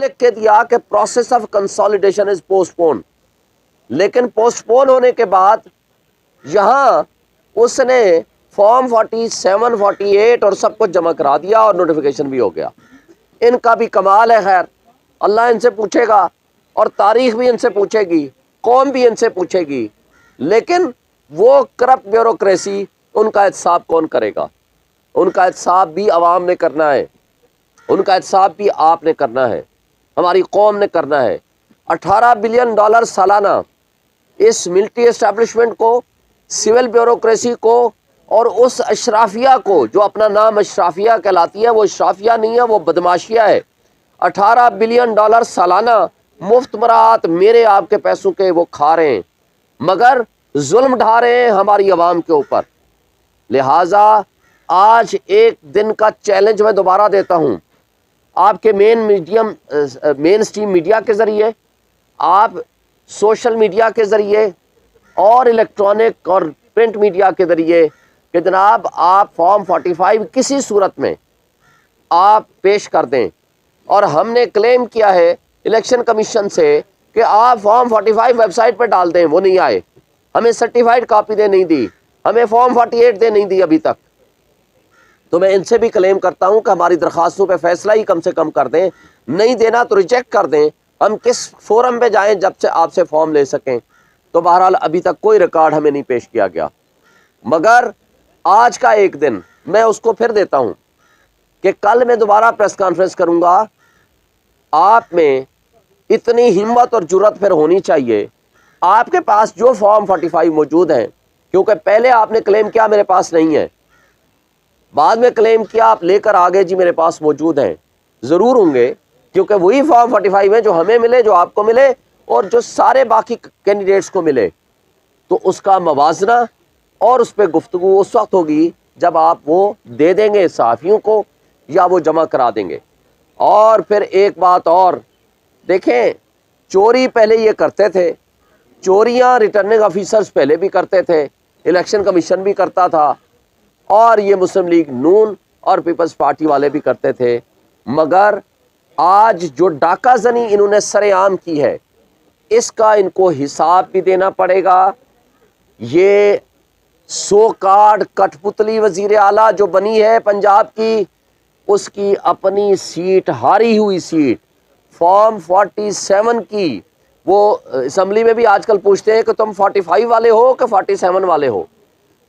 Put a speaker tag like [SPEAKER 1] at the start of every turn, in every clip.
[SPEAKER 1] لکھ کے دیا کہ process of consolidation is postpone, لیکن پوسٹ پون ہونے کے بعد یہاں اس نے فارم 47 48 اور سب کچھ جمع کرا دیا اور نوٹیفیکیشن بھی ہو گیا۔ ان کا بھی کمال ہے، خیر اللہ ان سے پوچھے گا اور تاریخ بھی ان سے پوچھے گی، قوم بھی ان سے پوچھے گی، لیکن وہ کرپٹ بیوروکریسی ان کا احتساب کون کرے گا؟ ان کا احتساب بھی عوام نے کرنا ہے، ان کا احتساب بھی آپ نے کرنا ہے، ہماری قوم نے کرنا ہے۔ $18 بلین سالانہ اس ملٹری اسٹیبلشمنٹ کو، سول بیوروکریسی کو اور اس اشرافیہ کو جو اپنا نام اشرافیہ کہلاتی ہے، وہ اشرافیہ نہیں ہے، وہ بدماشیہ ہے۔ $18 بلین سالانہ مفت مراحت میرے آپ کے پیسوں کے وہ کھا رہے ہیں، مگر ظلم ڈھا رہے ہیں ہماری عوام کے اوپر۔ لہٰذا آج ایک دن کا چیلنج میں دوبارہ دیتا ہوں، آپ کے مین سٹریم میڈیا کے ذریعے، آپ سوشل میڈیا کے ذریعے اور الیکٹرانک اور پرنٹ میڈیا کے ذریعے کہ جناب آپ فارم 45 کسی صورت میں آپ پیش کر دیں۔ اور ہم نے کلیم کیا ہے الیکشن کمیشن سے کہ آپ فارم 45 ویب سائٹ پہ ڈال دیں، وہ نہیں آئے، ہمیں سرٹیفائیڈ کاپی دے نہیں دی، ہمیں فارم 48 دے نہیں دی ابھی تک۔ تو میں ان سے بھی کلیم کرتا ہوں کہ ہماری درخواستوں پہ فیصلہ ہی کم سے کم کر دیں، نہیں دینا تو ریجیکٹ کر دیں، ہم کس فورم پہ جائیں جب سے آپ سے فارم لے سکیں۔ تو بہرحال ابھی تک کوئی ریکارڈ ہمیں نہیں پیش کیا گیا، مگر آج کا ایک دن میں اس کو پھر دیتا ہوں کہ کل میں دوبارہ پریس کانفرنس کروں گا۔ آپ میں اتنی ہمت اور جرت پھر ہونی چاہیے، آپ کے پاس جو فارم 45 موجود ہیں، کیونکہ پہلے آپ نے کلیم کیا میرے پاس نہیں ہے، بعد میں کلیم کیا آپ لے کر آگے جی میرے پاس موجود ہیں، ضرور ہوں گے، کیونکہ وہی فارم 45 ہیں جو ہمیں ملے، جو آپ کو ملے اور جو سارے باقی کینڈیڈیٹس کو ملے۔ تو اس کا موازنہ اور اس پہ گفتگو اس وقت ہوگی جب آپ وہ دے دیں گے صحافیوں کو یا وہ جمع کرا دیں گے۔ اور پھر ایک بات اور دیکھیں، چوری پہلے یہ کرتے تھے، چوریاں ریٹرننگ آفیسرز پہلے بھی کرتے تھے، الیکشن کمیشن بھی کرتا تھا، اور یہ مسلم لیگ نون اور پیپلز پارٹی والے بھی کرتے تھے، مگر آج جو ڈاکہ زنی انہوں نے سر عام کی ہے، اس کا ان کو حساب بھی دینا پڑے گا۔ یہ سو کارڈ کٹ پتلی وزیر اعلیٰ جو بنی ہے پنجاب کی، اس کی اپنی سیٹ، ہاری ہوئی سیٹ فارم 47 کی، وہ اسمبلی میں بھی آج کل پوچھتے ہیں کہ تم 45 والے ہو کہ 47 والے ہو،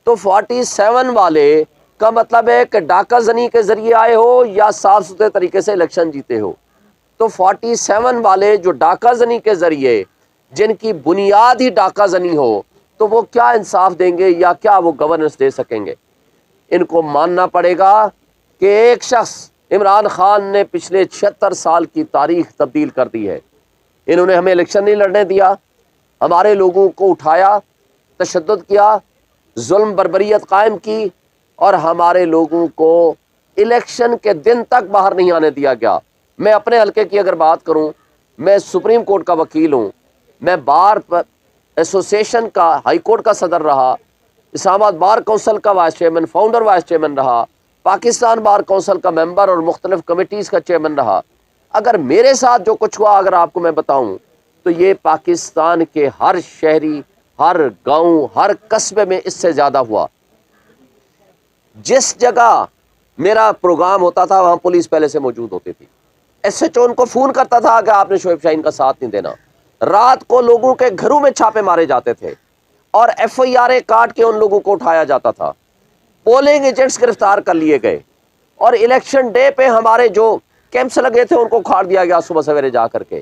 [SPEAKER 1] تو 47 والے کا مطلب ہے کہ ڈاکہ زنی کے ذریعے آئے ہو یا صاف ستھرے طریقے سے الیکشن جیتے ہو۔ تو 47 والے جو ڈاکہ زنی کے ذریعے، جن کی بنیاد ہی ڈاکہ زنی ہو، تو وہ کیا انصاف دیں گے یا کیا وہ گورننس دے سکیں گے؟ ان کو ماننا پڑے گا کہ ایک شخص عمران خان نے پچھلے 76 سال کی تاریخ تبدیل کر دی ہے۔ انہوں نے ہمیں الیکشن نہیں لڑنے دیا، ہمارے لوگوں کو اٹھایا، تشدد کیا، ظلم بربریت قائم کی، اور ہمارے لوگوں کو الیکشن کے دن تک باہر نہیں آنے دیا گیا۔ میں اپنے حلقے کی اگر بات کروں، میں سپریم کورٹ کا وکیل ہوں، میں بار ایسوسیشن کا ہائی کورٹ کا صدر رہا، اسلام آباد بار کونسل کا vice chairman, founder vice chairman رہا، پاکستان بار کونسل کا ممبر اور مختلف کمیٹیز کا چیئرمین رہا۔ اگر میرے ساتھ جو کچھ ہوا اگر آپ کو میں بتاؤں تو یہ پاکستان کے ہر شہری، ہر گاؤں، ہر قصبے میں اس سے زیادہ ہوا۔ جس جگہ میرا پروگرام ہوتا تھا وہاں پولیس پہلے سے موجود ہوتی تھی، ایس ایچ او ان کو فون کرتا تھا کہ آپ نے شعیب شاہین کا ساتھ نہیں دینا۔ رات کو لوگوں کے گھروں میں چھاپے مارے جاتے تھے اور ایف آئی آر کاٹ کے ان لوگوں کو اٹھایا جاتا تھا، پولنگ ایجنٹس گرفتار کر لیے گئے، اور الیکشن ڈے پہ ہمارے جو کیمپس لگے تھے ان کو کھاڑ دیا گیا صبح سویرے جا کر کے۔